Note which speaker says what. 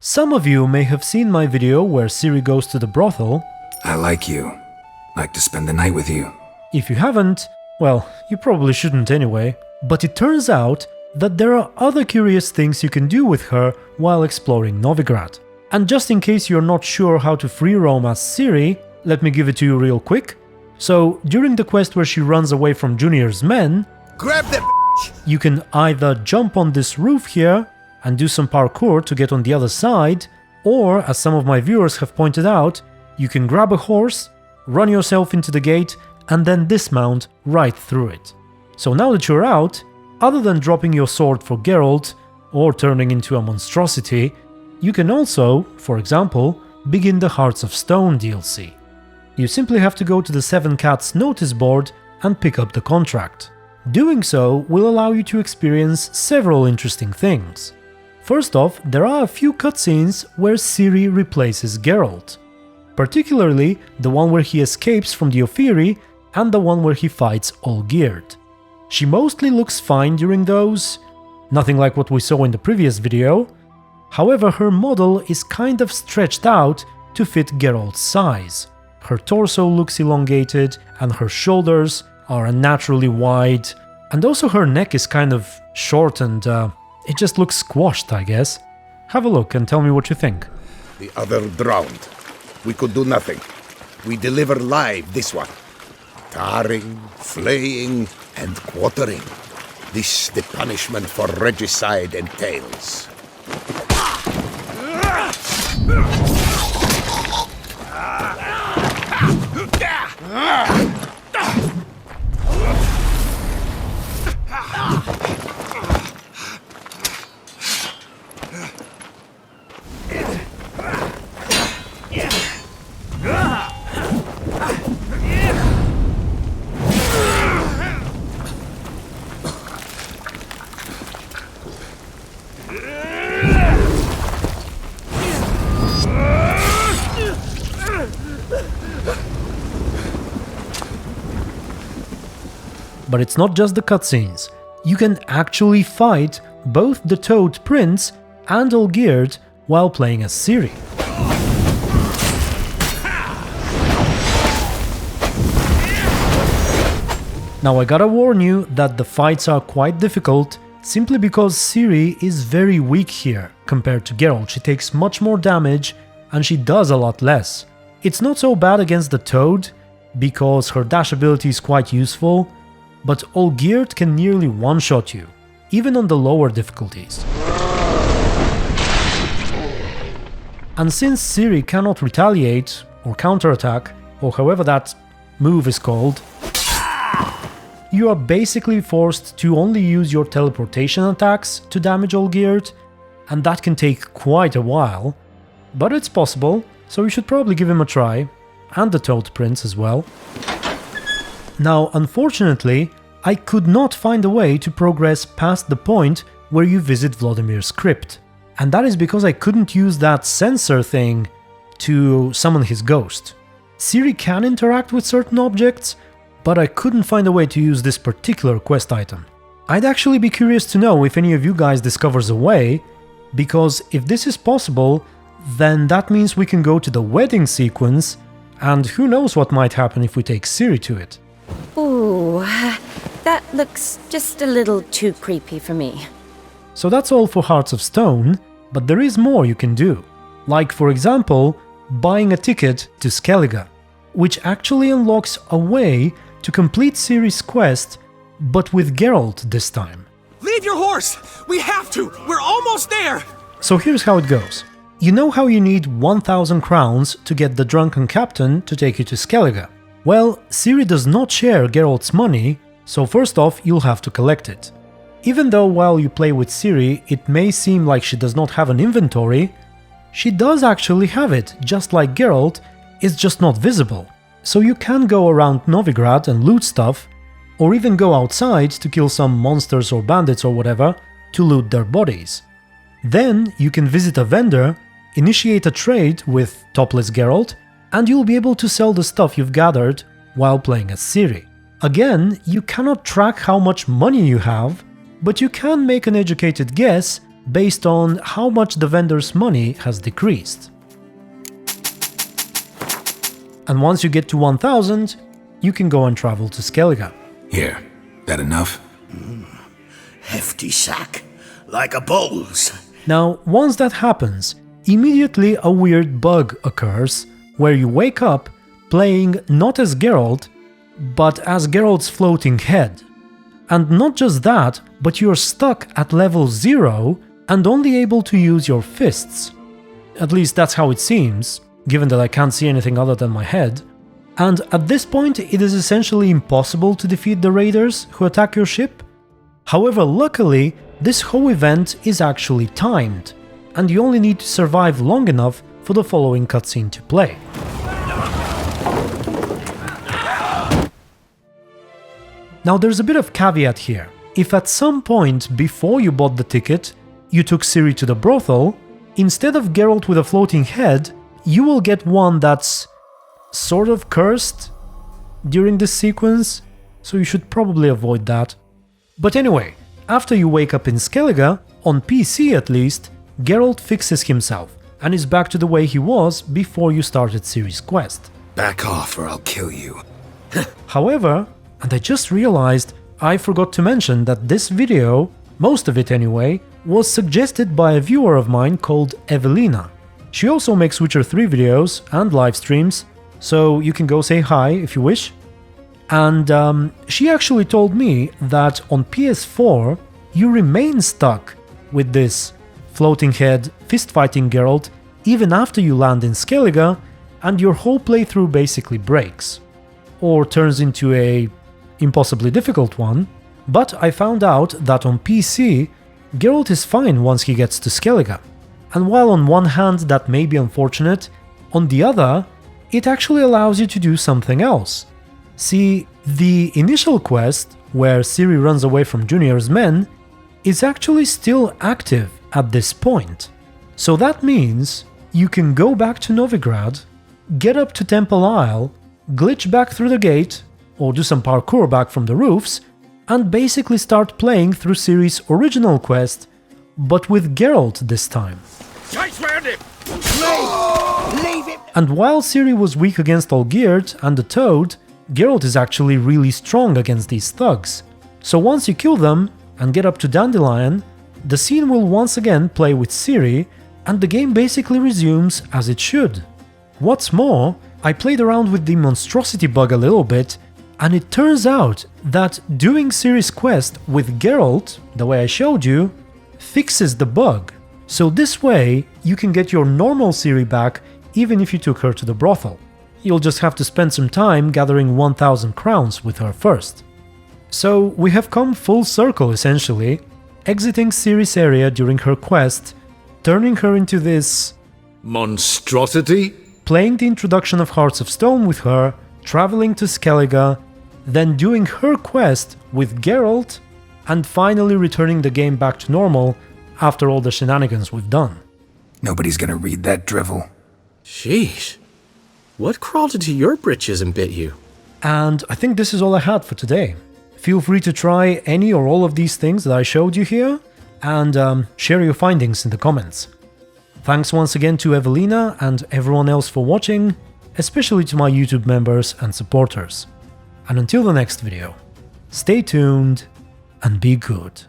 Speaker 1: Some of you may have seen my video where Ciri goes to the brothel.
Speaker 2: I like you. Like to spend the night with you.
Speaker 1: If you haven't, well, you probably shouldn't anyway. But it turns out that there are other curious things you can do with her while exploring Novigrad. And just in case you're not sure how to free roam as Ciri, let me give it to you real quick. So, during the quest where she runs away from Junior's men,
Speaker 3: grab that
Speaker 1: you can either jump on this roof here and do some parkour to get on the other side, or, as some of my viewers have pointed out, you can grab a horse, run yourself into the gate, and then dismount right through it. So now that you're out, other than dropping your sword for Geralt, or turning into a monstrosity, you can also, for example, begin the Hearts of Stone DLC. You simply have to go to the Seven Cats notice board and pick up the contract. Doing so will allow you to experience several interesting things. First off, there are a few cutscenes where Ciri replaces Geralt. Particularly the one where he escapes from the Ophiri and the one where he fights Olgierd. She mostly looks fine during those, nothing like what we saw in the previous video. However, her model is kind of stretched out to fit Geralt's size. Her torso looks elongated and her shoulders are unnaturally wide, and also her neck is kind of short and it just looks squashed, I guess. Have a look and tell me what you think.
Speaker 3: The other drowned. We could do nothing. We deliver live this one. Tarring, flaying, and quartering. This the punishment for regicide entails.
Speaker 1: But it's not just the cutscenes. You can actually fight both the Toad Prince and Olgierd while playing as Ciri. Now I gotta warn you that the fights are quite difficult, simply because Ciri is very weak here compared to Geralt. She takes much more damage and she does a lot less. It's not so bad against the Toad, because her dash ability is quite useful, but Olgierd can nearly one-shot you, even on the lower difficulties. And since Ciri cannot retaliate, or counterattack, or however that move is called, you are basically forced to only use your teleportation attacks to damage Olgierd, and that can take quite a while, but it's possible, so you should probably give him a try, and the Toad Prince as well. Now, unfortunately, I could not find a way to progress past the point where you visit Vladímir's crypt, and that is because I couldn't use that sensor thing to summon his ghost. Ciri can interact with certain objects, but I couldn't find a way to use this particular quest item. I'd actually be curious to know if any of you guys discovers a way, because if this is possible, then that means we can go to the wedding sequence, and who knows what might happen if we take Ciri to it.
Speaker 4: Ooh, that looks just a little too creepy for me.
Speaker 1: So that's all for Hearts of Stone, but there is more you can do. Like, for example, buying a ticket to Skellige, which actually unlocks a way to complete Ciri's quest, but with Geralt this time.
Speaker 5: Leave your horse! We have to! We're almost there!
Speaker 1: So here's how it goes. You know how you need 1000 crowns to get the drunken captain to take you to Skellige? Well, Ciri does not share Geralt's money, so first off you'll have to collect it. Even though while you play with Ciri it may seem like she does not have an inventory, she does actually have it, just like Geralt, it's just not visible. So you can go around Novigrad and loot stuff, or even go outside to kill some monsters or bandits or whatever to loot their bodies. Then you can visit a vendor, initiate a trade with topless Geralt, and you'll be able to sell the stuff you've gathered while playing as Ciri. Again, you cannot track how much money you have, but you can make an educated guess based on how much the vendor's money has decreased. And once you get to 1000, you can go and travel to Skellige.
Speaker 2: Here, that enough?
Speaker 6: Hefty sack, like a bull's.
Speaker 1: Now, once that happens, immediately a weird bug occurs where you wake up playing not as Geralt, but as Geralt's floating head. And not just that, but you're stuck at level 0 and only able to use your fists. At least that's how it seems, given that I can't see anything other than my head. And at this point, it is essentially impossible to defeat the raiders who attack your ship. However, luckily, this whole event is actually timed, and you only need to survive long enough for the following cutscene to play. Now there's a bit of caveat here. If at some point before you bought the ticket, you took Ciri to the brothel, instead of Geralt with a floating head, you will get one that's sort of cursed during this sequence, so you should probably avoid that. But anyway, after you wake up in Skellige, on PC at least, Geralt fixes himself and is back to the way he was before you started Ciri's quest.
Speaker 2: Back off or I'll kill you.
Speaker 1: However, and I just realized I forgot to mention that this video, most of it anyway, was suggested by a viewer of mine called Evelina. She also makes Witcher 3 videos and live streams, so you can go say hi if you wish. And she actually told me that on PS4 you remain stuck with this floating head fist-fighting Geralt even after you land in Skellige, and your whole playthrough basically breaks. Or turns into a impossibly difficult one, but I found out that on PC, Geralt is fine once he gets to Skellige. And while on one hand that may be unfortunate, on the other, it actually allows you to do something else. See, the initial quest, where Ciri runs away from Junior's men, is actually still active at this point. So that means you can go back to Novigrad, get up to Temple Isle, glitch back through the gate, or do some parkour back from the roofs, and basically start playing through Ciri's original quest, but with Geralt this time. And while Ciri was weak against Olgierd and the Toad, Geralt is actually really strong against these thugs. So once you kill them and get up to Dandelion, the scene will once again play with Ciri, and the game basically resumes as it should. What's more, I played around with the monstrosity bug a little bit, and it turns out that doing Ciri's quest with Geralt, the way I showed you, fixes the bug. So this way, you can get your normal Ciri back even if you took her to the brothel. You'll just have to spend some time gathering 1000 crowns with her first. So we have come full circle essentially, exiting Ciri's area during her quest, turning her into this
Speaker 7: monstrosity,
Speaker 1: playing the introduction of Hearts of Stone with her, traveling to Skellige, then doing her quest with Geralt, and finally returning the game back to normal after all the shenanigans we've done.
Speaker 2: Nobody's gonna read that drivel.
Speaker 5: Sheesh. What crawled into your britches and bit you?
Speaker 1: And I think this is all I had for today. Feel free to try any or all of these things that I showed you here, and share your findings in the comments. Thanks once again to Evelina and everyone else for watching, especially to my YouTube members and supporters. And until the next video, stay tuned and be good.